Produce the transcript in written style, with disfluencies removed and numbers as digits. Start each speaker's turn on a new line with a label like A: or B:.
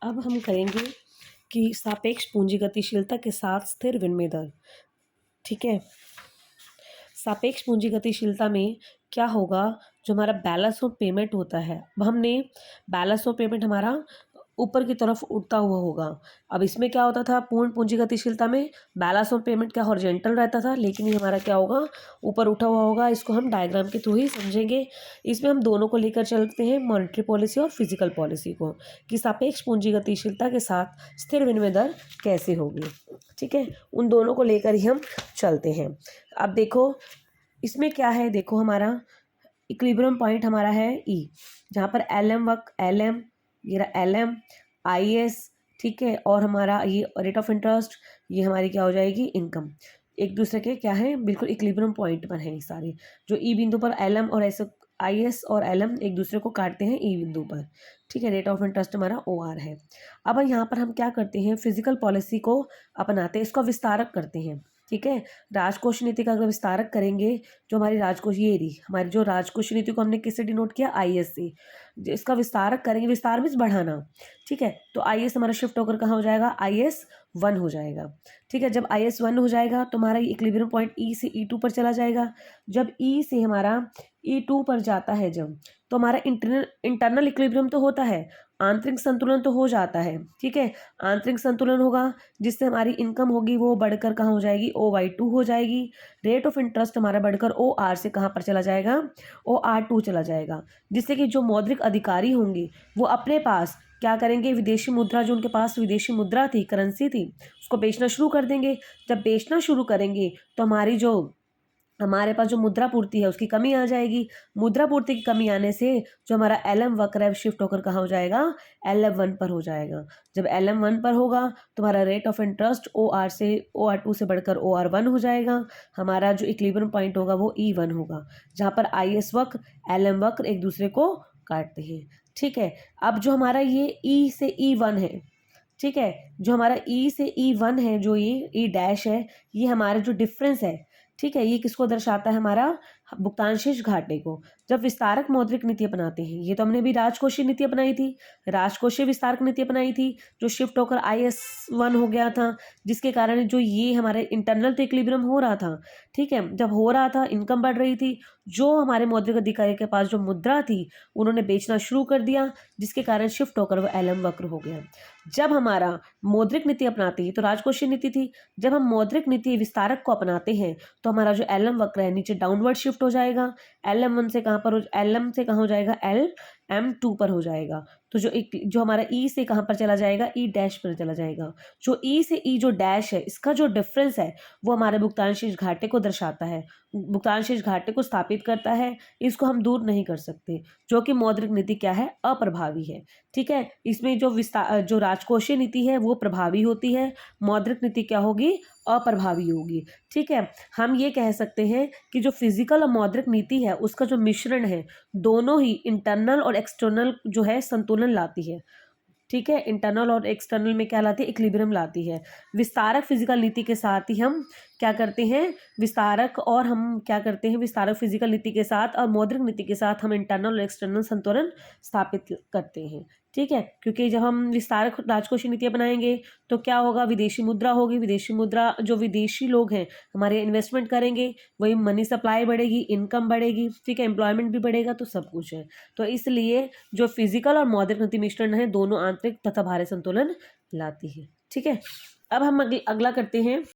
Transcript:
A: अब हम करेंगे कि सापेक्ष पूंजी गतिशीलता के साथ स्थिर विनिमय दर। ठीक है, सापेक्ष पूंजी गतिशीलता में क्या होगा, जो हमारा बैलेंस ऑफ पेमेंट होता है, अब हमने बैलेंस ऑफ पेमेंट हमारा ऊपर की तरफ उठता हुआ होगा। अब इसमें क्या होता था, पूर्ण पूंजी गतिशीलता में बैलेंस ऑफ पेमेंट क्या हॉरिजॉन्टल रहता था, लेकिन ये हमारा क्या होगा, ऊपर उठा हुआ होगा। इसको हम डायग्राम के थ्रू ही समझेंगे। इसमें हम दोनों को लेकर चलते हैं, मॉनेटरी पॉलिसी और फिजिकल पॉलिसी को, कि सापेक्ष पूंजी गतिशीलता के साथ स्थिर विनिमय दर कैसे होगी। ठीक है, उन दोनों को लेकर ही हम चलते हैं। अब देखो इसमें क्या है, देखो हमारा इक्विलिब्रियम पॉइंट हमारा है ई, जहाँ पर एल एम ये रहा LM IS। ठीक है, और हमारा ये रेट ऑफ इंटरेस्ट, ये हमारी क्या हो जाएगी, इनकम। एक दूसरे के क्या है, बिल्कुल इक्विलिब्रियम पॉइंट पर है ये सारे, जो ई बिंदु पर LM और IS और LM एक दूसरे को काटते हैं ई बिंदु पर। ठीक है, रेट ऑफ इंटरेस्ट हमारा OR है। अब यहाँ पर हम क्या करते हैं, फिजिकल पॉलिसी को अपनाते हैं, इसको विस्तारक करते हैं। ठीक है, राजकोष नीति का अगर विस्तारक करेंगे, जो हमारी राजकोष ये रही हमारी, जो राजकोष नीति को हमने किससे डिनोट किया, IS से। इसका विस्तारक करेंगे, विस्तार मीन्स बढ़ाना। ठीक है, तो IS हमारा शिफ्ट होकर कहाँ हो जाएगा, IS 1 हो जाएगा। ठीक है, जब IS 1 हो जाएगा तो हमारा इक्विलिब्रियम पॉइंट E से E2 पर चला जाएगा। जब E से हमारा E2 पर जाता है जब, तो हमारा इंटरनल इक्विलिब्रियम तो होता है, आंतरिक संतुलन तो हो जाता है। ठीक है, आंतरिक संतुलन होगा, जिससे हमारी इनकम होगी वो बढ़कर कहाँ हो जाएगी, OY2 हो जाएगी। रेट ऑफ इंटरेस्ट हमारा बढ़कर OR से कहाँ पर चला जाएगा, OR2 चला जाएगा। जिससे कि जो मौद्रिक अधिकारी होंगे वो अपने पास क्या करेंगे, विदेशी मुद्रा, जो उनके पास विदेशी मुद्रा थी, करेंसी थी, उसको बेचना शुरू कर देंगे। जब बेचना शुरू करेंगे तो हमारे पास जो मुद्रा पूर्ति है उसकी कमी आ जाएगी। मुद्रा पूर्ति की कमी आने से जो हमारा LM वक्र है शिफ्ट होकर कहाँ हो जाएगा, LM1 पर हो जाएगा। जब LM1 पर होगा तो हमारा रेट ऑफ इंटरेस्ट OR2 से बढ़कर OR1 हो जाएगा। हमारा जो इक्विलिब्रियम पॉइंट होगा वो E1 होगा, जहाँ पर IS वक्र LM वक्र एक दूसरे को काटते हैं। ठीक है, अब जो हमारा ये E से E1 है, ठीक है, जो हमारा E से E1 है, जो ये E डैश है, ये हमारा जो डिफरेंस है, ठीक है, ये किसको दर्शाता है, हमारा भुगतान शेष घाटे को। जब विस्तारक मौद्रिक नीति अपनाते हैं, ये तो हमने भी राजकोषीय नीति अपनाई थी, राजकोषीय विस्तारक नीति अपनाई थी, जो शिफ्ट होकर IS1 हो गया था, जिसके कारण जो ये हमारे इंटरनल तो इक्विलिब्रियम हो रहा था। ठीक है, जब हो रहा था इनकम बढ़ रही थी, जो हमारे मौद्रिक अधिकारी के पास जो मुद्रा थी उन्होंने बेचना शुरू कर दिया, जिसके कारण शिफ्ट होकर वो LM वक्र हो गया। जब हमारा मौद्रिक नीति अपनाते हैं, तो राजकोषीय नीति थी, जब हम मौद्रिक नीति विस्तारक को अपनाते हैं तो हमारा जो LM वक्र है नीचे डाउनवर्ड शिफ्ट हो जाएगा। LM1 से कहाँ पर, LM से कहाँ हो जाएगा, LM2 पर हो जाएगा। तो जो हमारा E से कहाँ पर चला जाएगा, E डैश पर चला जाएगा। जो E से E जो डैश है, इसका जो डिफरेंस है वो हमारे भुगतान शेष घाटे को दर्शाता है, भुगतान शेष घाटे को स्थापित करता है। इसको हम दूर नहीं कर सकते, जो कि मौद्रिक नीति क्या है, अप्रभावी है। ठीक है, इसमें जो राजकोषीय नीति है वो प्रभावी होती है, मौद्रिक नीति क्या होगी, अप्रभावी होगी। ठीक है, हम ये कह सकते हैं कि जो फिजिकल और मौद्रिक नीति है उसका जो मिश्रण है, दोनों ही इंटरनल और एक्सटर्नल जो है संतुलन लाती है। ठीक है, इंटरनल और एक्सटर्नल में क्या लाती है, इक्विलिब्रियम लाती है। विस्तारक फिजिकल नीति के साथ ही हम क्या करते हैं, विस्तारक फिजिकल नीति के साथ और मौद्रिक नीति के साथ हम इंटरनल और एक्सटर्नल संतुलन स्थापित करते हैं। ठीक है, क्योंकि जब हम विस्तारक राजकोषीय नीति अपनाएंगे तो क्या होगा, विदेशी मुद्रा होगी, विदेशी मुद्रा जो विदेशी लोग हैं हमारे इन्वेस्टमेंट करेंगे, वही मनी सप्लाई बढ़ेगी, इनकम बढ़ेगी। ठीक है, एम्प्लॉयमेंट भी बढ़ेगा, तो सब कुछ है। तो इसलिए जो फिजिकल और मौद्रिक नीति मिश्रण है, दोनों आंतरिक तथा बाहरी संतुलन लाती है। ठीक है, अब हम अगला करते हैं